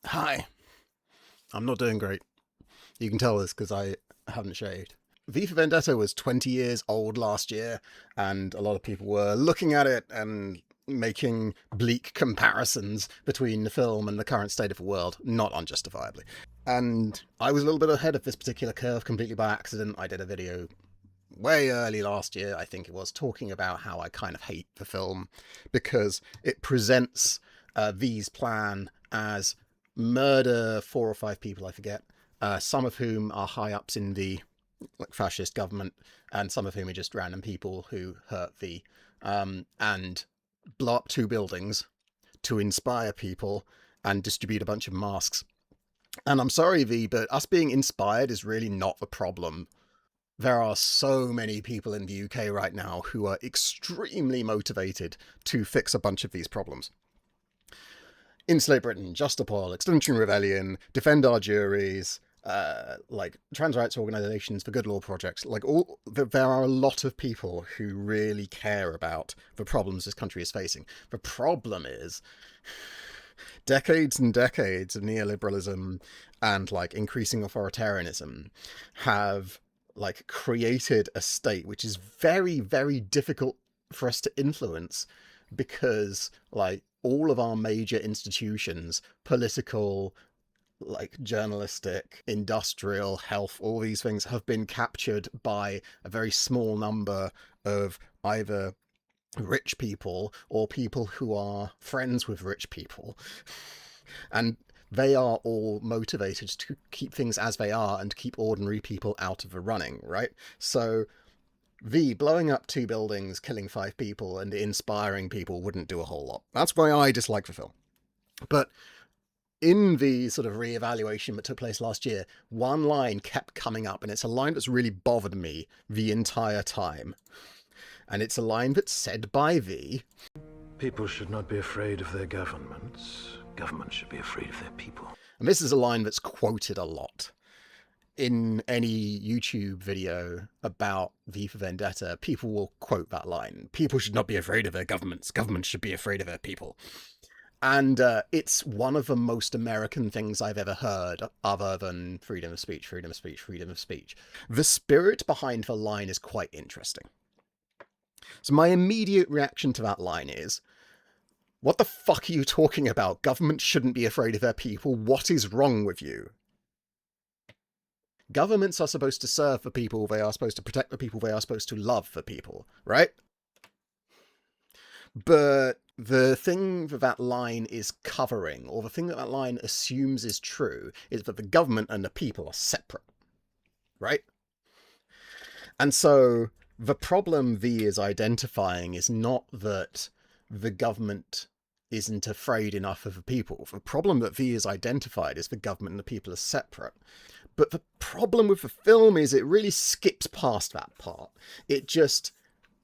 Hi, I'm not doing great. You can tell this because I haven't shaved. V for Vendetta was 20 years old last year, and a lot of people were looking at it and making bleak comparisons between the film and the current state of the world, not unjustifiably. And I was a little bit ahead of this particular curve completely by accident. I did a video way early last year, I think it was, talking about how I kind of hate the film because it presents V's plan as murder four or five people, I forget, some of whom are high ups in the fascist government, and some of whom are just random people who hurt V, and blow up two buildings to inspire people and distribute a bunch of masks. And I'm sorry, V, but us being inspired is really not the problem. There are so many people in the UK right now who are extremely motivated to fix a bunch of these problems. Insulate Britain, Justapol, Extinction Rebellion, Defend Our Juries, like trans rights organisations, the Good Law Projects, there are a lot of people who really care about the problems this country is facing. The problem is decades and decades of neoliberalism and increasing authoritarianism have created a state which is very, very difficult for us to influence because all of our major institutions, political, journalistic, industrial, health, all these things have been captured by a very small number of either rich people or people who are friends with rich people. And they are all motivated to keep things as they are and keep ordinary people out of the running, right? So V blowing up two buildings, killing five people, and inspiring people wouldn't do a whole lot. That's why I dislike the film. But in the sort of re-evaluation that took place last year, one line kept coming up, and it's a line that's really bothered me the entire time. And it's a line that's said by V. People should not be afraid of their governments. Governments should be afraid of their people. And this is a line that's quoted a lot. In any YouTube video about V for Vendetta, people will quote that line. People should not be afraid of their governments. Governments should be afraid of their people. And it's one of the most American things I've ever heard, other than freedom of speech, freedom of speech, freedom of speech. The spirit behind the line is quite interesting. So my immediate reaction to that line is, what the fuck are you talking about? Governments shouldn't be afraid of their people. What is wrong with you? Governments are supposed to serve the people. They are supposed to protect the people. They are supposed to love the people, right? But the thing that line is covering, or the thing that line assumes is true, is that the government and the people are separate, right? And so the problem V is identifying is not that the government isn't afraid enough of the people. The problem that V is identified is the government and the people are separate. But the problem with the film is it really skips past that part. It just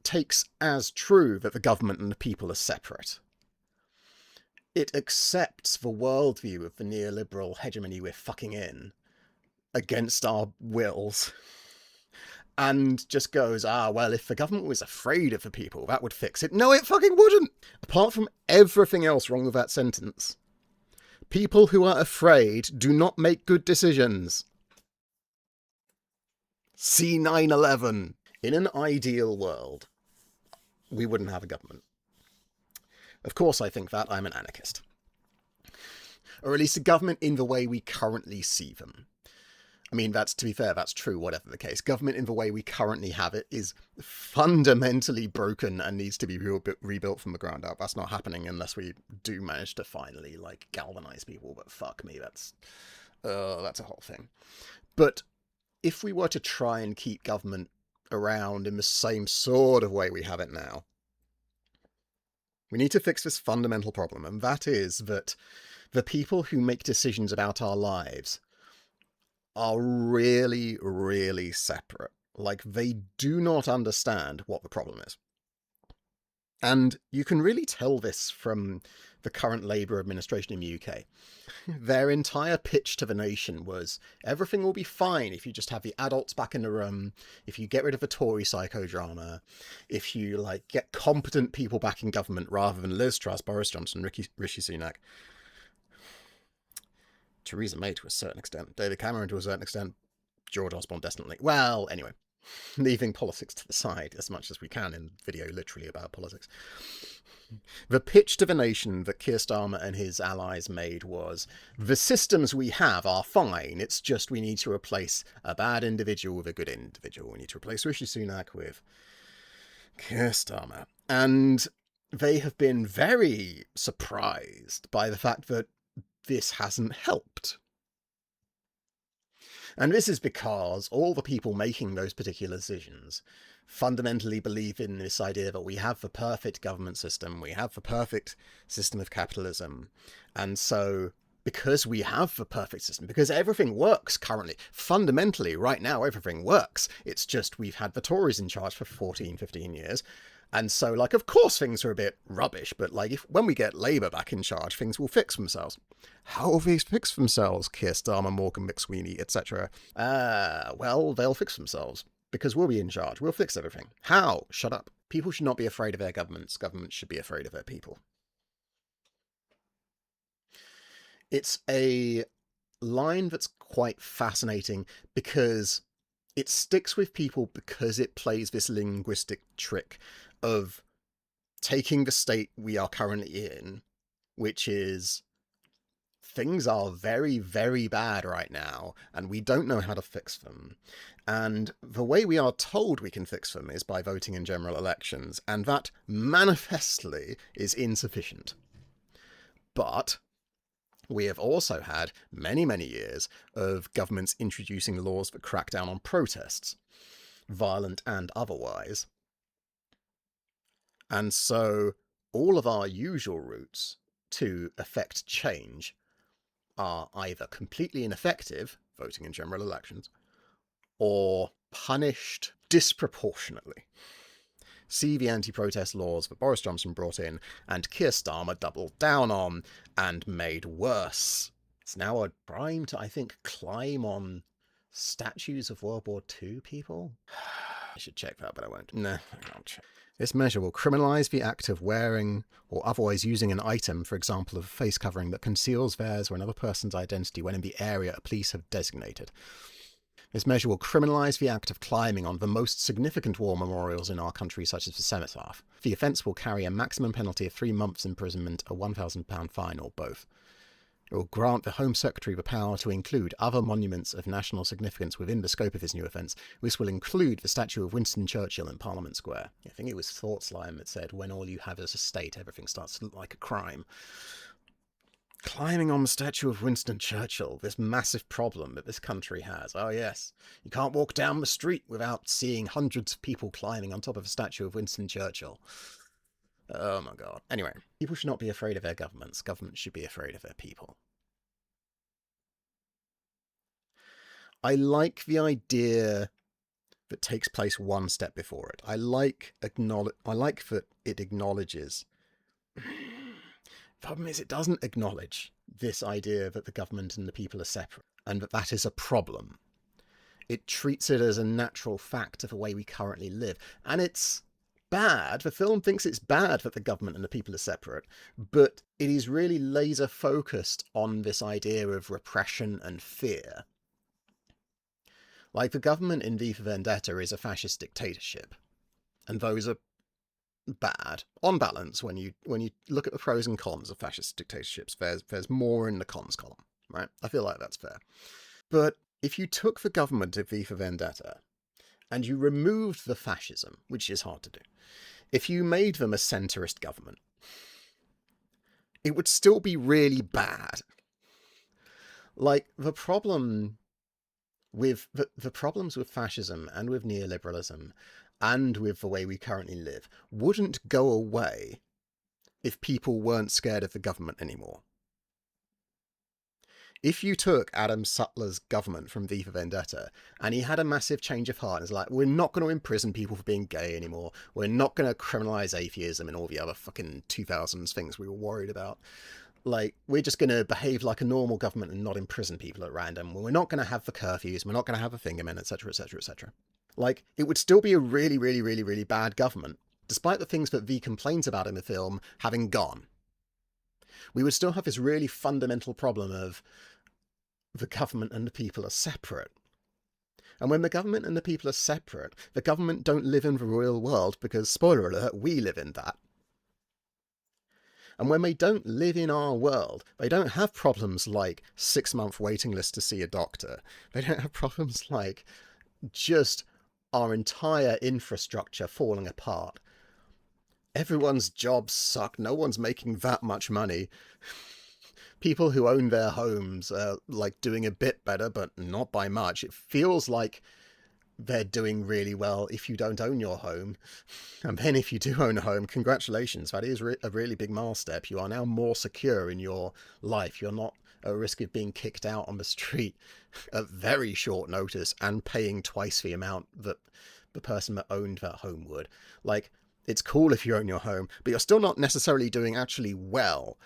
takes as true that the government and the people are separate. It accepts the worldview of the neoliberal hegemony we're fucking in against our wills and just goes, well, if the government was afraid of the people, that would fix it. No, it fucking wouldn't. Apart from everything else wrong with that sentence, people who are afraid do not make good decisions. See 9/11. In an ideal world, we wouldn't have a government. Of course I think that. I'm an anarchist. Or at least a government in the way we currently see them. I mean, to be fair, that's true, whatever the case. Government in the way we currently have it is fundamentally broken and needs to be rebuilt from the ground up. That's not happening unless we do manage to finally, galvanize people, but fuck me, that's a whole thing. But if we were to try and keep government around in the same sort of way we have it now, we need to fix this fundamental problem, and that is that the people who make decisions about our lives are really, really separate. They do not understand what the problem is. And you can really tell this from the current Labour administration in the UK. Their entire pitch to the nation was, everything will be fine if you just have the adults back in the room, if you get rid of the Tory psychodrama, if you get competent people back in government rather than Liz Truss, Boris Johnson, Rishi Sunak. Theresa May to a certain extent, David Cameron to a certain extent, George Osborne definitely. Well, anyway, leaving politics to the side as much as we can in video literally about politics. The pitch to the nation that Keir Starmer and his allies made was, the systems we have are fine, it's just we need to replace a bad individual with a good individual. We need to replace Rishi Sunak with Keir Starmer. And they have been very surprised by the fact that this hasn't helped. And this is because all the people making those particular decisions fundamentally believe in this idea that we have the perfect government system, we have the perfect system of capitalism. And so, because we have the perfect system, because everything works currently, fundamentally right now everything works, it's just we've had the Tories in charge for 14, 15 years. And so, like, of course things are a bit rubbish, but like, when we get Labour back in charge, things will fix themselves. How will these fix themselves? Keir Starmer, Morgan McSweeney, etc. Well, they'll fix themselves, because we'll be in charge. We'll fix everything. How? Shut up. People should not be afraid of their governments. Governments should be afraid of their people. It's a line that's quite fascinating because it sticks with people because it plays this linguistic trick of taking the state we are currently in, which is things are very, very bad right now, and we don't know how to fix them. And the way we are told we can fix them is by voting in general elections, and that manifestly is insufficient. But we have also had many, many years of governments introducing laws that crack down on protests, violent and otherwise. And so all of our usual routes to effect change are either completely ineffective, voting in general elections, or punished disproportionately. See the anti-protest laws that Boris Johnson brought in and Keir Starmer doubled down on and made worse. It's now a crime to, I think, climb on statues of World War II people. I should check that, but I won't. Nah, I can't check. This measure will criminalise the act of wearing or otherwise using an item, for example, of a face covering that conceals theirs or another person's identity when in the area police have designated. This measure will criminalise the act of climbing on the most significant war memorials in our country, such as the Cenotaph. The offence will carry a maximum penalty of 3 months' imprisonment, a £1,000 fine, or both. It will grant the Home Secretary the power to include other monuments of national significance within the scope of his new offence. This will include the statue of Winston Churchill in Parliament Square. I think it was Thoughtslime that said, when all you have is a state, everything starts to look like a crime. Climbing on the statue of Winston Churchill, this massive problem that this country has. Oh yes, you can't walk down the street without seeing hundreds of people climbing on top of a statue of Winston Churchill. Oh my god. Anyway, people should not be afraid of their governments. Governments should be afraid of their people. I like the idea that takes place one step before it. I like that it acknowledges. Problem is, it doesn't acknowledge this idea that the government and the people are separate, and that is a problem. It treats it as a natural fact of the way we currently live, and it's bad. The film thinks it's bad that the government and the people are separate, but it is really laser focused on this idea of repression and fear. Like, the government in V for Vendetta is a fascist dictatorship, and those are bad. On balance, when you look at the pros and cons of fascist dictatorships, there's more in the cons column, right? I feel like that's fair. But if you took the government of V for Vendetta and you removed the fascism, which is hard to do, if you made them a centrist government, it would still be really bad. Like, the problem with the problems with fascism and with neoliberalism and with the way we currently live wouldn't go away if people weren't scared of the government anymore. If you took Adam Sutler's government from V for Vendetta and he had a massive change of heart and is like, we're not going to imprison people for being gay anymore, we're not going to criminalise atheism and all the other fucking 2000s things we were worried about, like, we're just going to behave like a normal government and not imprison people at random, we're not going to have the curfews, we're not going to have the fingermen, etc, etc, etc. Like, it would still be a really, really, really, really bad government, despite the things that V complains about in the film having gone. We would still have this really fundamental problem of the government and the people are separate. And when the government and the people are separate, the government don't live in the real world because, spoiler alert, we live in that. And when they don't live in our world, they don't have problems like 6-month waiting list to see a doctor. They don't have problems like just our entire infrastructure falling apart. Everyone's jobs suck. No one's making that much money. People who own their homes are like doing a bit better, but not by much. It feels like they're doing really well if you don't own your home. And then if you do own a home, congratulations. That is a really big milestone. You are now more secure in your life. You're not at risk of being kicked out on the street at very short notice and paying twice the amount that the person that owned that home would. Like, it's cool if you own your home, but you're still not necessarily doing actually well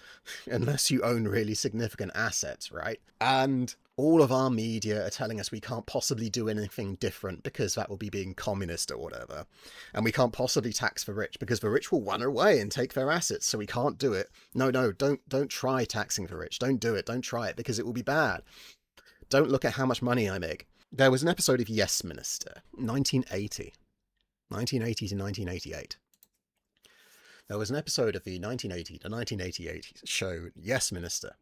unless you own really significant assets, right? And all of our media are telling us we can't possibly do anything different because that will be being communist or whatever. And we can't possibly tax the rich because the rich will run away and take their assets, so we can't do it. No, don't try taxing the rich. Don't do it. Don't try it because it will be bad. Don't look at how much money I make. There was an episode of Yes Minister, 1980 to 1988. There was an episode of the 1980 to 1988 show Yes Minister,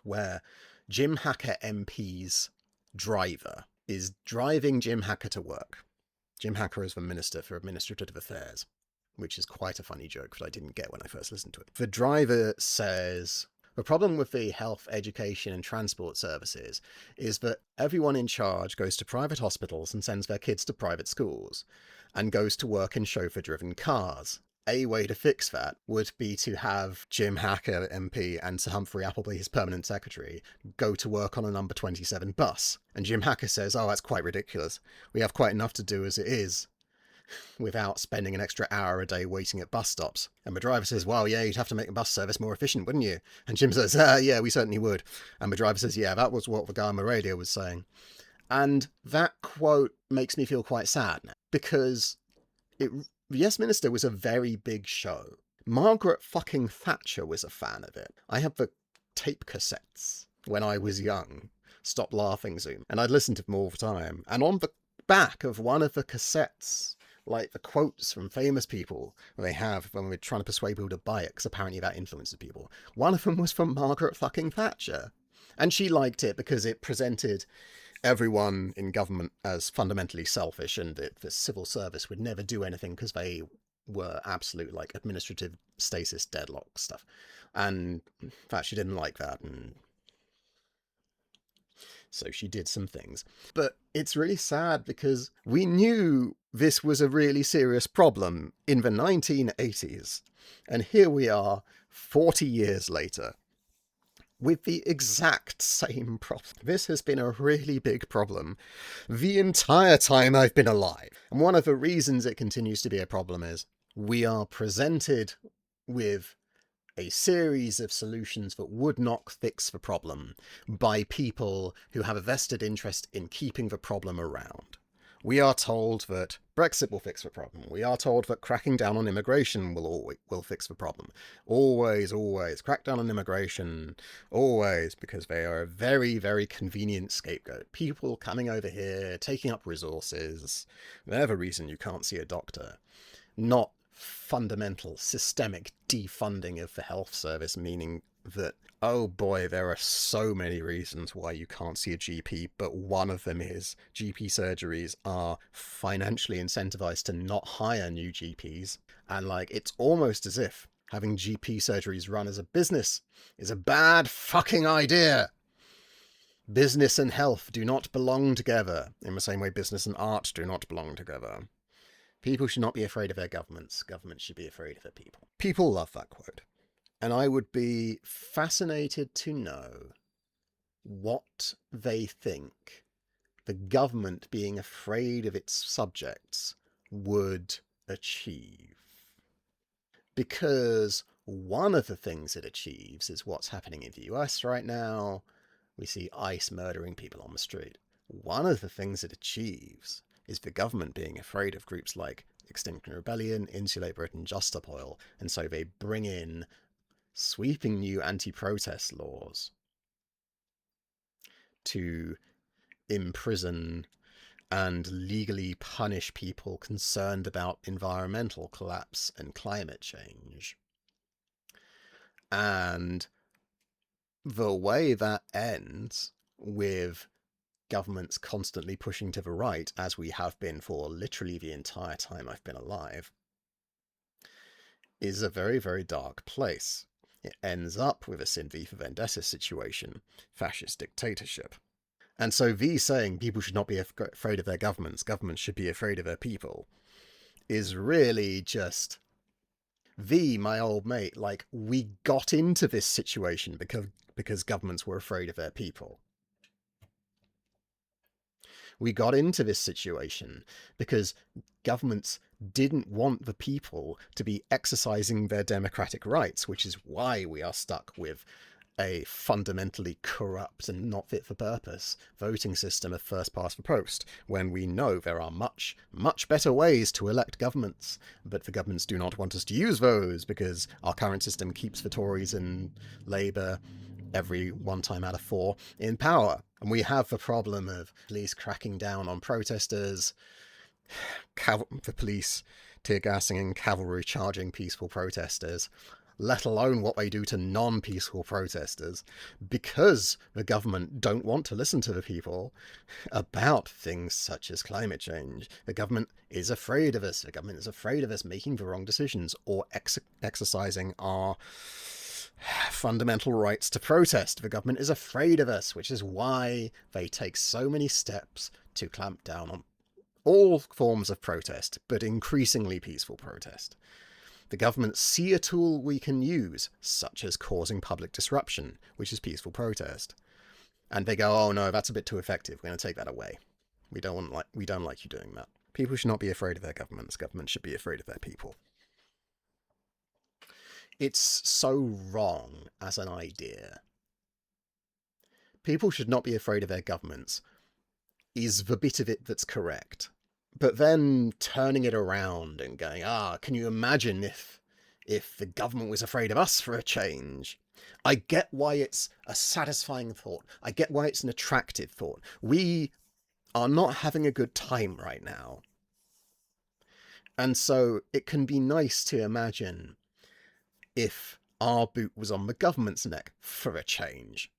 where Jim Hacker MP's driver is driving Jim Hacker to work. Jim Hacker is the Minister for Administrative Affairs, which is quite a funny joke that I didn't get when I first listened to it. The driver says, the problem with the health, education and transport services is that everyone in charge goes to private hospitals and sends their kids to private schools, and goes to work in chauffeur-driven cars. A way to fix that would be to have Jim Hacker MP and Sir Humphrey Appleby, his permanent secretary, go to work on a number 27 bus. And Jim Hacker says, oh, that's quite ridiculous. We have quite enough to do as it is without spending an extra hour a day waiting at bus stops. And the driver says, well, yeah, you'd have to make the bus service more efficient, wouldn't you? And Jim says, yeah, we certainly would. And the driver says, yeah, that was what the guy on the radio was saying. And that quote makes me feel quite sad now, because Yes Minister was a very big show. Margaret fucking Thatcher was a fan of it. I have the tape cassettes when I was young. Stop Laughing Zoom. And I'd listen to them all the time. And on the back of one of the cassettes, like the quotes from famous people they have when we're trying to persuade people to buy it, because apparently that influences people. One of them was from Margaret fucking Thatcher. And she liked it because it presented everyone in government as fundamentally selfish, and that the civil service would never do anything because they were absolute like administrative stasis deadlock stuff. And in fact, she didn't like that, and so she did some things. But it's really sad because we knew this was a really serious problem in the 1980s, and here we are 40 years later with the exact same problem. This has been a really big problem the entire time I've been alive. And one of the reasons it continues to be a problem is we are presented with a series of solutions that would not fix the problem by people who have a vested interest in keeping the problem around. We are told that Brexit will fix the problem. We are told that cracking down on immigration will fix the problem. Always, always. Crack down on immigration. Always. Because they are a very, very convenient scapegoat. People coming over here, taking up resources. They're the reason you can't see a doctor. Not fundamental, systemic defunding of the health service, meaning that, oh boy, there are so many reasons why you can't see a GP, but one of them is GP surgeries are financially incentivized to not hire new GPs. And like, it's almost as if having GP surgeries run as a business is a bad fucking idea. Business and health do not belong together in the same way business and art do not belong together. People should not be afraid of their governments. Governments should be afraid of their people. People love that quote. And I would be fascinated to know what they think the government being afraid of its subjects would achieve. Because one of the things it achieves is what's happening in the US right now. We see ICE murdering people on the street. One of the things it achieves is the government being afraid of groups like Extinction Rebellion, Insulate Britain, Just Stop Oil, and so they bring in sweeping new anti-protest laws to imprison and legally punish people concerned about environmental collapse and climate change. And the way that ends, with governments constantly pushing to the right, as we have been for literally the entire time I've been alive, is a very, very dark place. It ends up with a V for Vendetta situation, fascist dictatorship. And so V saying people should not be afraid of their governments should be afraid of their people, is really just V, my old mate. Like, we got into this situation because governments were afraid of their people. We got into this situation because governments didn't want the people to be exercising their democratic rights, which is why we are stuck with a fundamentally corrupt and not fit for purpose voting system of first past the post, when we know there are much, much better ways to elect governments, but the governments do not want us to use those because our current system keeps the Tories and Labour every 1 time out of 4 in power. And we have the problem of police cracking down on protesters, the police tear gassing and cavalry charging peaceful protesters, let alone what they do to non-peaceful protesters, because the government don't want to listen to the people about things such as climate change. The government is afraid of us. The government is afraid of us making the wrong decisions or exercising our fundamental rights to protest. The government is afraid of us, which is why they take so many steps to clamp down on all forms of protest, but increasingly peaceful protest. The government see a tool we can use, such as causing public disruption, which is peaceful protest, and they go, "Oh no, that's a bit too effective. We're going to take that away. We don't like you doing that." People should not be afraid of their governments. Governments should be afraid of their people. It's so wrong as an idea. People should not be afraid of their governments is the bit of it that's correct. But then turning it around and going, can you imagine if the government was afraid of us for a change? I get why it's a satisfying thought. I get why it's an attractive thought. We are not having a good time right now. And so it can be nice to imagine if our boot was on the government's neck for a change.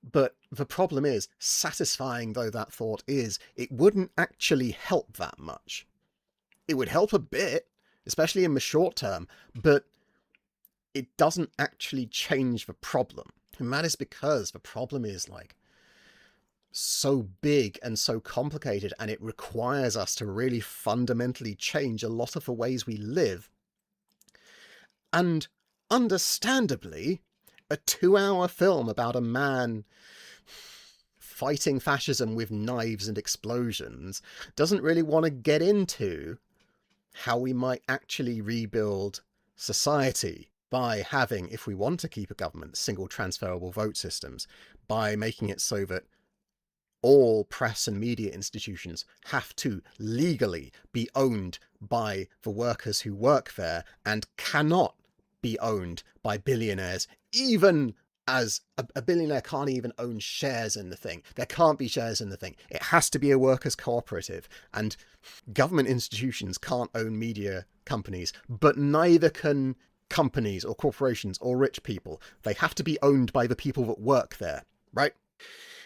But the problem is, satisfying though that thought is, it wouldn't actually help that much. It would help a bit, especially in the short term, but it doesn't actually change the problem. And that is because the problem is like so big and so complicated, and it requires us to really fundamentally change a lot of the ways we live. And understandably, a 2-hour film about a man fighting fascism with knives and explosions doesn't really want to get into how we might actually rebuild society by having, if we want to keep a government, single transferable vote systems, by making it so that all press and media institutions have to legally be owned by the workers who work there and cannot be owned by billionaires, even as a billionaire can't even own shares in the thing. There can't be shares in the thing. It has to be a workers' cooperative, and government institutions can't own media companies, but neither can companies or corporations or rich people. They have to be owned by the people that work there, right?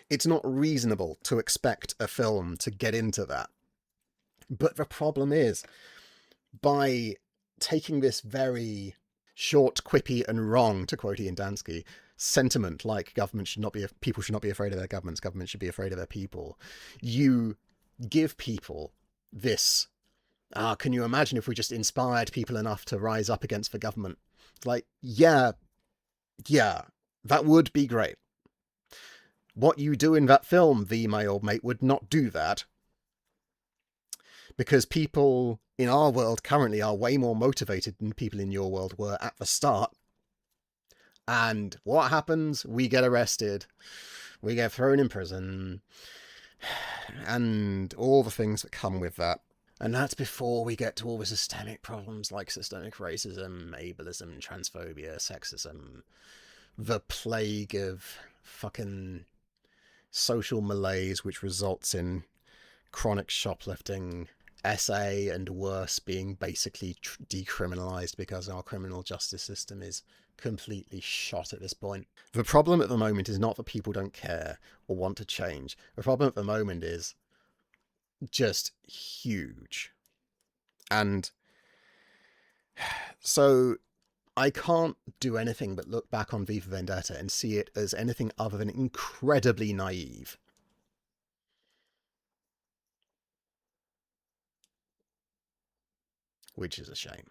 It's not reasonable to expect a film to get into that. But the problem is, by taking this very short, quippy, and wrong, to quote Ian Dansky, sentiment like people should not be afraid of their governments, governments should be afraid of their people, you give people this, can you imagine if we just inspired people enough to rise up against the government? Like, yeah, that would be great. What you do in that film, my old mate, would not do that. Because people in our world currently are way more motivated than people in your world were at the start. And what happens? We get arrested. We get thrown in prison. And all the things that come with that. And that's before we get to all the systemic problems like systemic racism, ableism, transphobia, sexism, the plague of fucking social malaise which results in chronic shoplifting, SA and worse being basically decriminalized because our criminal justice system is completely shot at this point. The problem at the moment is not that people don't care or want to change. The problem at the moment is just huge. And so I can't do anything but look back on V for Vendetta and see it as anything other than incredibly naive. Which is a shame.